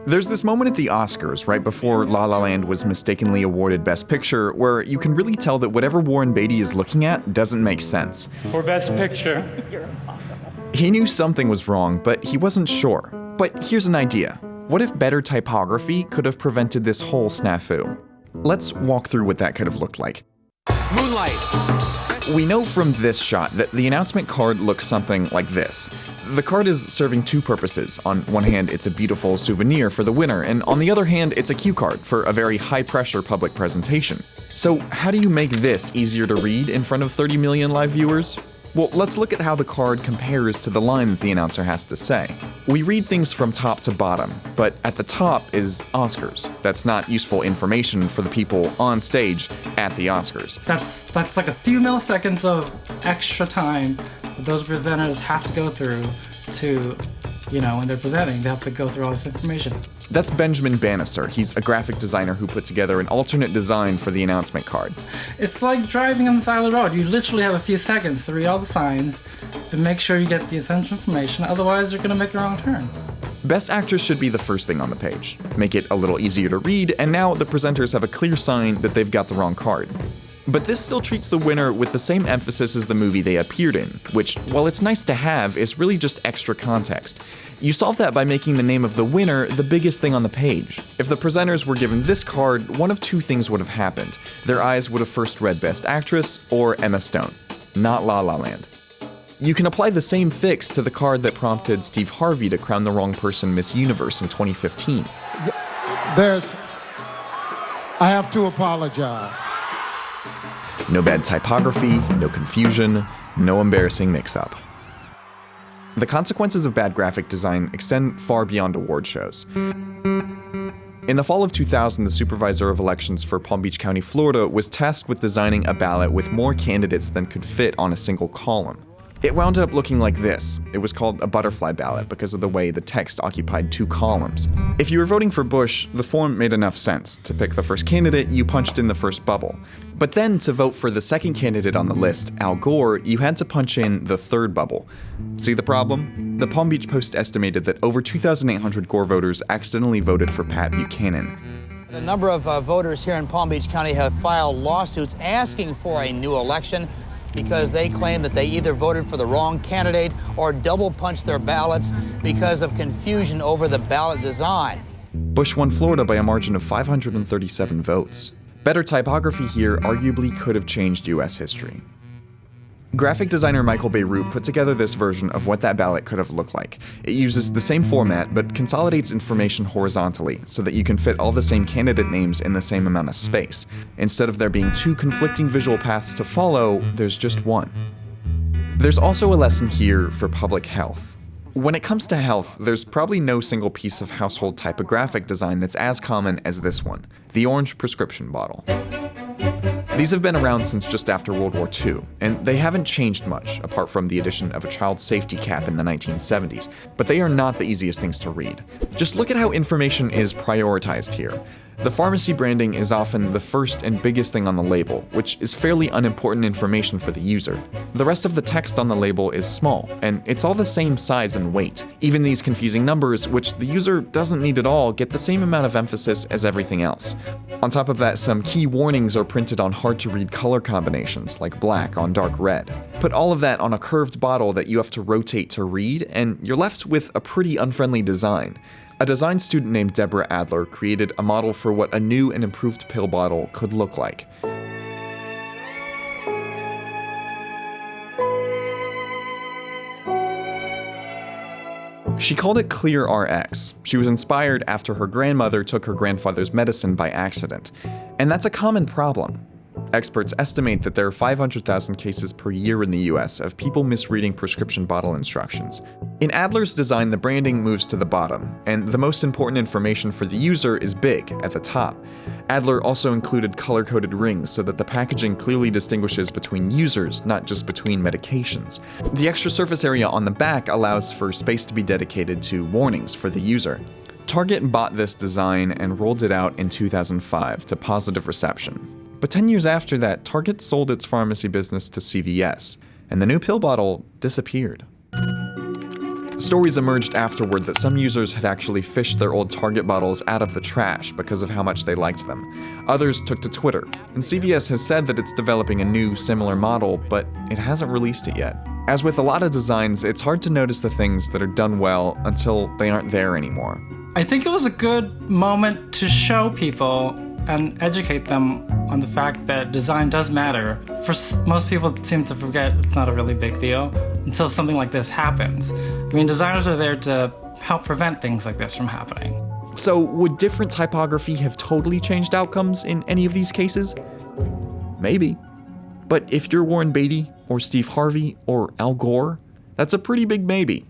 There's this moment at the Oscars, right before La La Land was mistakenly awarded Best Picture, where you can really tell that whatever Warren Beatty is looking at doesn't make sense. For Best Picture. He knew something was wrong, but he wasn't sure. But here's an idea. What if better typography could have prevented this whole snafu? Let's walk through what that could have looked like. Moonlight. We know from this shot that the announcement card looks something like this. The card is serving two purposes. On one hand, it's a beautiful souvenir for the winner, and on the other hand, it's a cue card for a very high-pressure public presentation. So how do you make this easier to read in front of 30 million live viewers? Well, let's look at how the card compares to the line that the announcer has to say. We read things from top to bottom, but at the top is Oscars. That's not useful information for the people on stage at the Oscars. That's like a few milliseconds of extra time that those presenters have to go through to, when they're presenting, they have to go through all this information. That's Benjamin Bannister. He's a graphic designer who put together an alternate design for the announcement card. It's like driving on the side of the road. You literally have a few seconds to read all the signs and make sure you get the essential information, otherwise you're going to make the wrong turn. Best Actress should be the first thing on the page. Make it a little easier to read, and now the presenters have a clear sign that they've got the wrong card. But this still treats the winner with the same emphasis as the movie they appeared in, which, while it's nice to have, is really just extra context. You solve that by making the name of the winner the biggest thing on the page. If the presenters were given this card, one of two things would have happened. Their eyes would have first read Best Actress or Emma Stone, not La La Land. You can apply the same fix to the card that prompted Steve Harvey to crown the wrong person Miss Universe in 2015. I have to apologize. No bad typography, no confusion, no embarrassing mix-up. The consequences of bad graphic design extend far beyond award shows. In the fall of 2000, the supervisor of elections for Palm Beach County, Florida, was tasked with designing a ballot with more candidates than could fit on a single column. It wound up looking like this. It was called a butterfly ballot because of the way the text occupied two columns. If you were voting for Bush, the form made enough sense. To pick the first candidate, you punched in the first bubble. But then, to vote for the second candidate on the list, Al Gore, you had to punch in the third bubble. See the problem? The Palm Beach Post estimated that over 2,800 Gore voters accidentally voted for Pat Buchanan. A number of voters here in Palm Beach County have filed lawsuits asking for a new election because they claim that they either voted for the wrong candidate or double punched their ballots because of confusion over the ballot design. Bush won Florida by a margin of 537 votes. Better typography here arguably could have changed U.S. history. Graphic designer Michael Beirut put together this version of what that ballot could have looked like. It uses the same format, but consolidates information horizontally so that you can fit all the same candidate names in the same amount of space. Instead of there being two conflicting visual paths to follow, there's just one. There's also a lesson here for public health. When it comes to health, there's probably no single piece of household typographic design that's as common as this one, the orange prescription bottle. These have been around since just after World War II, and they haven't changed much, apart from the addition of a child safety cap in the 1970s, but they are not the easiest things to read. Just look at how information is prioritized here. The pharmacy branding is often the first and biggest thing on the label, which is fairly unimportant information for the user. The rest of the text on the label is small, and it's all the same size and weight. Even these confusing numbers, which the user doesn't need at all, get the same amount of emphasis as everything else. On top of that, some key warnings are printed on hard-to-read color combinations, like black on dark red. Put all of that on a curved bottle that you have to rotate to read, and you're left with a pretty unfriendly design. A design student named Deborah Adler created a model for what a new and improved pill bottle could look like. She called it Clear RX. She was inspired after her grandmother took her grandfather's medicine by accident. And that's a common problem. Experts estimate that there are 500,000 cases per year in the US of people misreading prescription bottle instructions. In Adler's design, the branding moves to the bottom, and the most important information for the user is big at the top. Adler also included color-coded rings so that the packaging clearly distinguishes between users, not just between medications. The extra surface area on the back allows for space to be dedicated to warnings for the user. Target bought this design and rolled it out in 2005 to positive reception. But 10 years after that, Target sold its pharmacy business to CVS, and the new pill bottle disappeared. Stories emerged afterward that some users had actually fished their old Target bottles out of the trash because of how much they liked them. Others took to Twitter, and CVS has said that it's developing a new, similar model, but it hasn't released it yet. As with a lot of designs, it's hard to notice the things that are done well until they aren't there anymore. I think it was a good moment to show people and educate them on the fact that design does matter. Most people seem to forget it's not a really big deal until something like this happens. I mean, designers are there to help prevent things like this from happening. So, would different typography have totally changed outcomes in any of these cases? Maybe. But if you're Warren Beatty, or Steve Harvey, or Al Gore, that's a pretty big maybe.